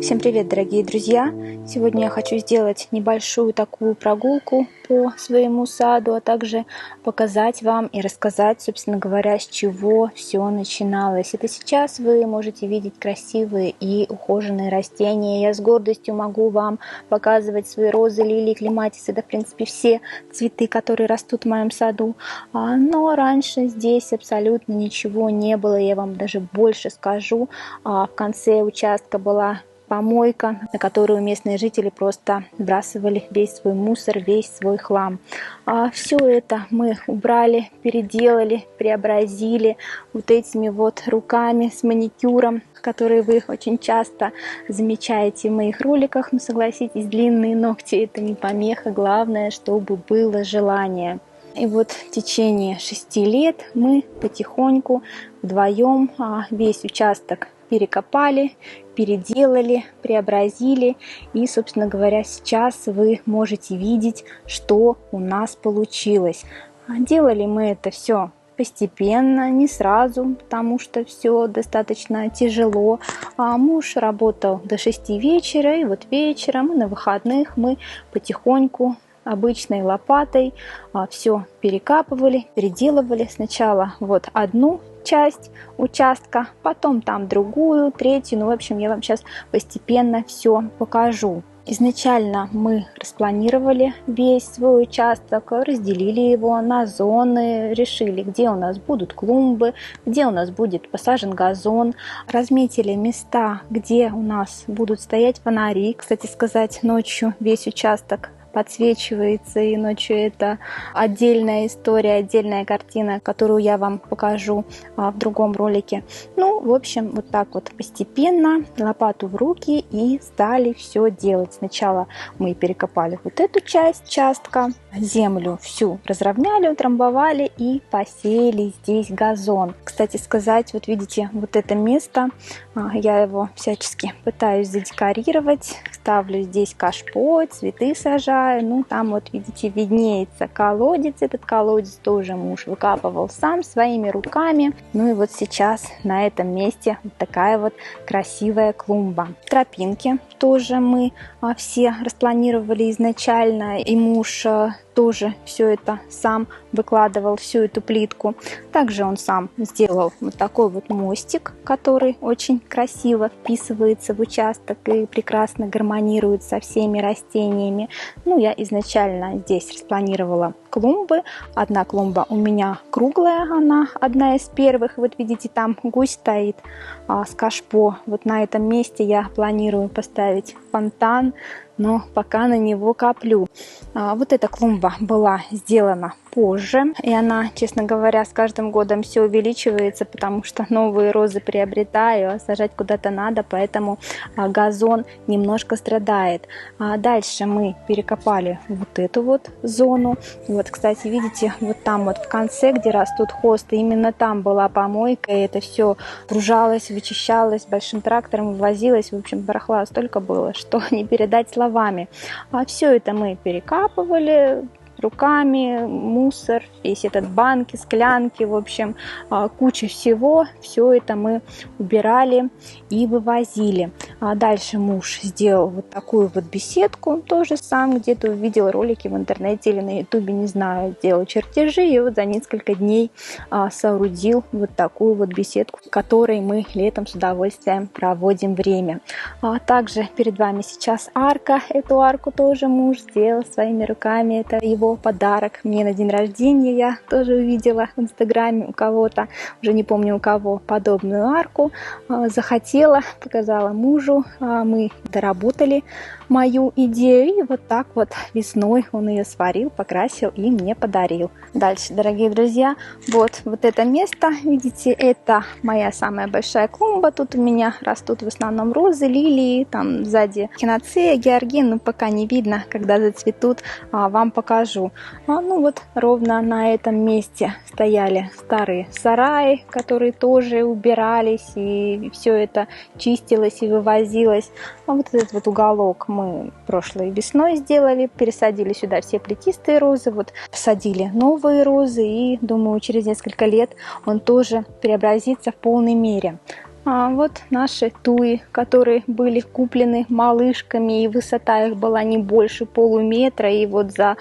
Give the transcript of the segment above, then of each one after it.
Всем привет, дорогие друзья! Сегодня я хочу сделать небольшую такую прогулку по своему саду, а также показать вам и рассказать, собственно говоря, с чего все начиналось. Это сейчас вы можете видеть красивые и ухоженные растения. Я с гордостью могу вам показывать свои розы, лилии, клематисы, да, в принципе, все цветы, которые растут в моем саду. Но раньше здесь абсолютно ничего не было. Я вам даже больше скажу. В конце участка была помойка, на которую местные жители просто сбрасывали весь свой мусор, весь свой хлам. Все это мы убрали, переделали, преобразили вот этими вот руками с маникюром, которые вы очень часто замечаете в моих роликах. Но согласитесь, длинные ногти — это не помеха, главное, чтобы было желание. И вот в течение 6 лет мы потихоньку вдвоем весь участок перекопали, переделали, преобразили. И, собственно говоря, сейчас вы можете видеть, что у нас получилось. Делали мы это все постепенно, не сразу, потому что все достаточно тяжело. Муж работал до 6 вечера, и вот вечером на выходных мы потихоньку обычной лопатой все перекапывали, переделывали. Сначала вот одну часть участка, потом там другую, третью. В общем, я вам сейчас постепенно все покажу. Изначально мы распланировали весь свой участок, разделили его на зоны, решили, где у нас будут клумбы, где у нас будет посажен газон, разметили места, где у нас будут стоять фонари. Кстати сказать, ночью весь участок подсвечивается, и ночью это отдельная история, отдельная картина, которую я вам покажу в другом ролике. В общем, вот так вот постепенно, лопату в руки, и стали все делать. Сначала мы перекопали вот эту часть участка, землю всю разровняли, утрамбовали и посеяли здесь газон. Кстати сказать, вот видите, вот это место, я его всячески пытаюсь задекорировать, ставлю здесь кашпо, цветы сажаю. Там вот, видите, виднеется колодец. Этот колодец тоже муж выкапывал сам своими руками. И вот сейчас на этом месте вот такая вот красивая клумба. Тропинки тоже мы все распланировали изначально, и муж тоже все это сам выкладывал, всю эту плитку. Также он сам сделал вот такой вот мостик, который очень красиво вписывается в участок и прекрасно гармонирует со всеми растениями. Я изначально здесь распланировала клумбы. Одна клумба у меня круглая, она одна из первых. Вот видите, там гусь стоит с кашпо. Вот на этом месте я планирую поставить фонтан, но пока на него коплю. Вот эта клумба была сделана позже, и она, честно говоря, с каждым годом все увеличивается, потому что новые розы приобретаю, а сажать куда-то надо, поэтому газон немножко страдает. Дальше мы перекопали вот эту вот зону. Вот, кстати, видите, вот там вот в конце, где растут хосты, именно там была помойка, и это все гружалось, вычищалось, большим трактором вывозилось. В общем, барахла столько было, что не передать словами. Все это мы перекапывали руками, мусор, весь этот банки, склянки, в общем, куча всего. Все это мы убирали и вывозили. Дальше муж сделал вот такую вот беседку, тоже сам где-то увидел ролики в интернете или на ютубе, не знаю, делал чертежи, и вот за несколько дней соорудил вот такую вот беседку, в которой мы летом с удовольствием проводим время. Также перед вами сейчас арка. Эту арку тоже муж сделал своими руками, это его подарок мне на день рождения. Я тоже увидела в инстаграме у кого-то, уже не помню у кого, подобную арку. Захотела, показала мужу. Мы доработали мою идею, и вот так вот весной он ее сварил, покрасил и мне подарил. Дальше, дорогие друзья, вот это место, видите, это моя самая большая клумба. Тут у меня растут в основном розы, лилии, там сзади хиноцея, георгин, пока не видно, когда зацветут, вам покажу. Вот ровно на этом месте стояли старые сараи, которые тоже убирались, и все это чистилось и вывозилось. Вот этот вот уголок мы прошлой весной сделали, пересадили сюда все плетистые розы, вот посадили новые розы, и думаю, через несколько лет он тоже преобразится в полной мере. Вот наши туи, которые были куплены малышками, и высота их была не больше полуметра, и вот за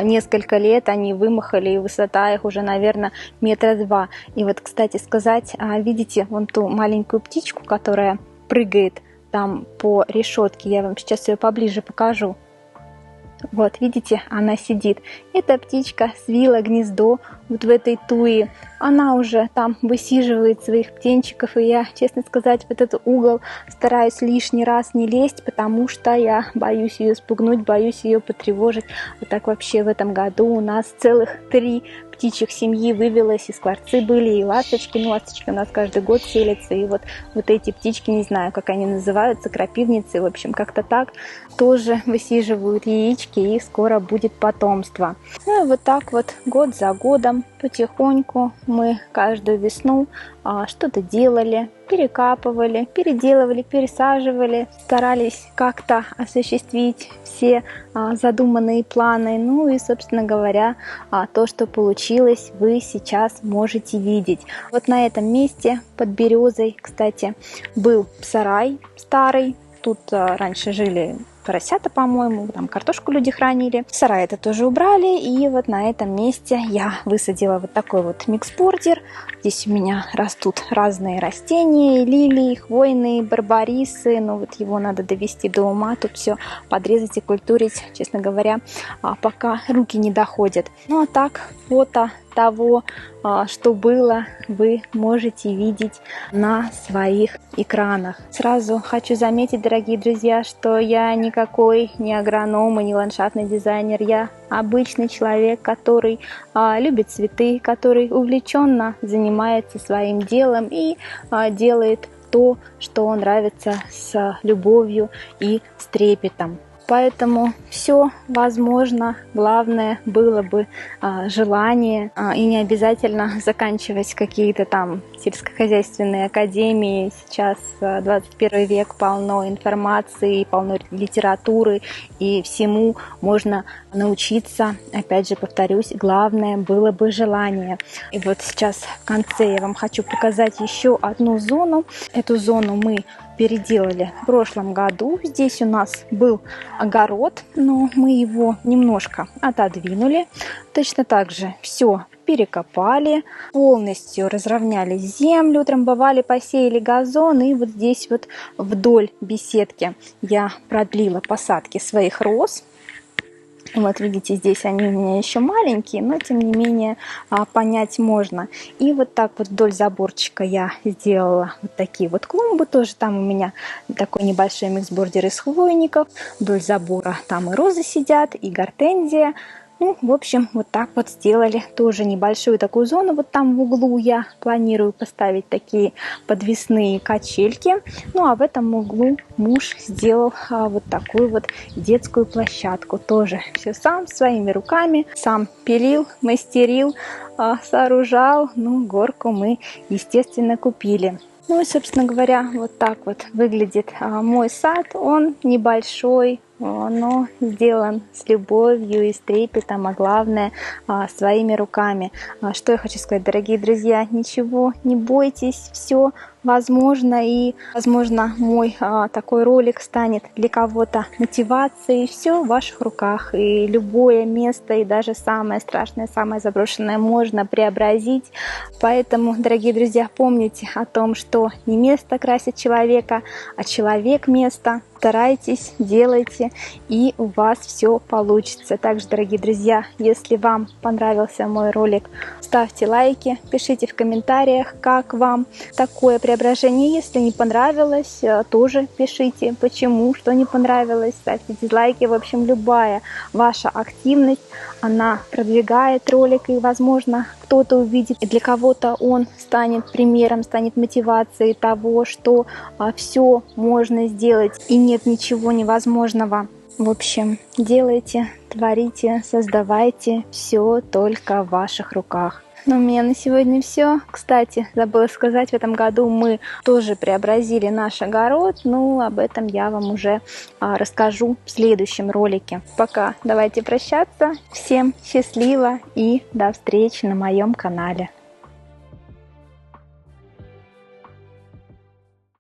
несколько лет они вымахали, и высота их уже, наверное, 2 метра. И вот, кстати сказать, видите вон ту маленькую птичку, которая прыгает там по решетке, я вам сейчас ее поближе покажу. Вот, видите, она сидит. Эта птичка свила гнездо вот в этой туи. Она уже там высиживает своих птенчиков, и я, честно сказать, в этот угол стараюсь лишний раз не лезть, потому что я боюсь ее спугнуть, боюсь ее потревожить. Вот так вообще в этом году у нас целых 3 птичьих семьи вывелось, и скворцы были, и ласточки. Ну, ласточки у нас каждый год селятся, и вот эти птички, не знаю, как они называются, крапивницы, в общем, как-то так, тоже высиживают яички, и скоро будет потомство. Ну и вот так вот год за годом потихоньку мы каждую весну что-то делали, перекапывали, переделывали, пересаживали, старались как-то осуществить все задуманные планы. Ну и, собственно говоря, то, что получилось, вы сейчас можете видеть. Вот на этом месте под березой, кстати, был сарай старый. Тут раньше жили поросята, по-моему, там картошку люди хранили. Сарай это тоже убрали, и вот на этом месте я высадила вот такой вот микс-бордер. Здесь у меня растут разные растения, лилии, хвойные, барбарисы. Но вот его надо довести до ума, тут все подрезать и культурить, честно говоря, пока руки не доходят. Ну а так, фото того, что было, вы можете видеть на своих экранах. Сразу хочу заметить, дорогие друзья, что я никакой не агроном и не ландшафтный дизайнер. Я обычный человек, который любит цветы, который увлеченно занимается своим делом и делает то, что нравится с любовью и с трепетом. Поэтому все возможно, главное было бы желание, и не обязательно заканчивать какие-то там сельскохозяйственные академии. Сейчас 21 век, полно информации, полно литературы, и всему можно научиться. Опять же, повторюсь, главное было бы желание. И вот сейчас в конце я вам хочу показать еще одну зону. Эту зону мы переделали в прошлом году. Здесь у нас был огород, но мы его немножко отодвинули. Точно так же все перекопали, полностью разровняли землю, утрамбовали, посеяли газон. И вот здесь вот вдоль беседки я продлила посадки своих роз. Вот видите, здесь они у меня еще маленькие, но тем не менее понять можно. И вот так вот вдоль заборчика я сделала вот такие вот клумбы. Тоже там у меня такой небольшой микс-бордер из хвойников. Вдоль забора там и розы сидят, и гортензия. Ну, в общем, вот так вот сделали тоже небольшую такую зону. Вот там в углу я планирую поставить такие подвесные качельки. Ну, а в этом углу муж сделал вот такую вот детскую площадку. Тоже все сам, своими руками. Сам пилил, мастерил, сооружал. Ну, горку мы, естественно, купили. Ну и, собственно говоря, вот так вот выглядит мой сад. Он небольшой, но сделан с любовью и с трепетом, а главное, своими руками. Что я хочу сказать, дорогие друзья, ничего не бойтесь, все возможно, и, возможно, мой такой ролик станет для кого-то мотивацией. Все в ваших руках, и любое место, и даже самое страшное, самое заброшенное можно преобразить. Поэтому, дорогие друзья, помните о том, что не место красит человека, а человек место. Старайтесь, делайте, и у вас все получится. Также, дорогие друзья, если вам понравился мой ролик, ставьте лайки, пишите в комментариях, как вам такое преображение. Если не понравилось, тоже пишите, почему, что не понравилось, ставьте дизлайки. В общем, любая ваша активность, она продвигает ролик, и, возможно, кто-то увидит, и для кого-то он станет примером, станет мотивацией того, что все можно сделать, и нет ничего невозможного. В общем, делайте, творите, создавайте, все только в ваших руках. Ну, у меня на сегодня все. Кстати, забыла сказать, в этом году мы тоже преобразили наш огород. Ну, об этом я вам уже расскажу в следующем ролике. Пока давайте прощаться. Всем счастливо и до встречи на моем канале.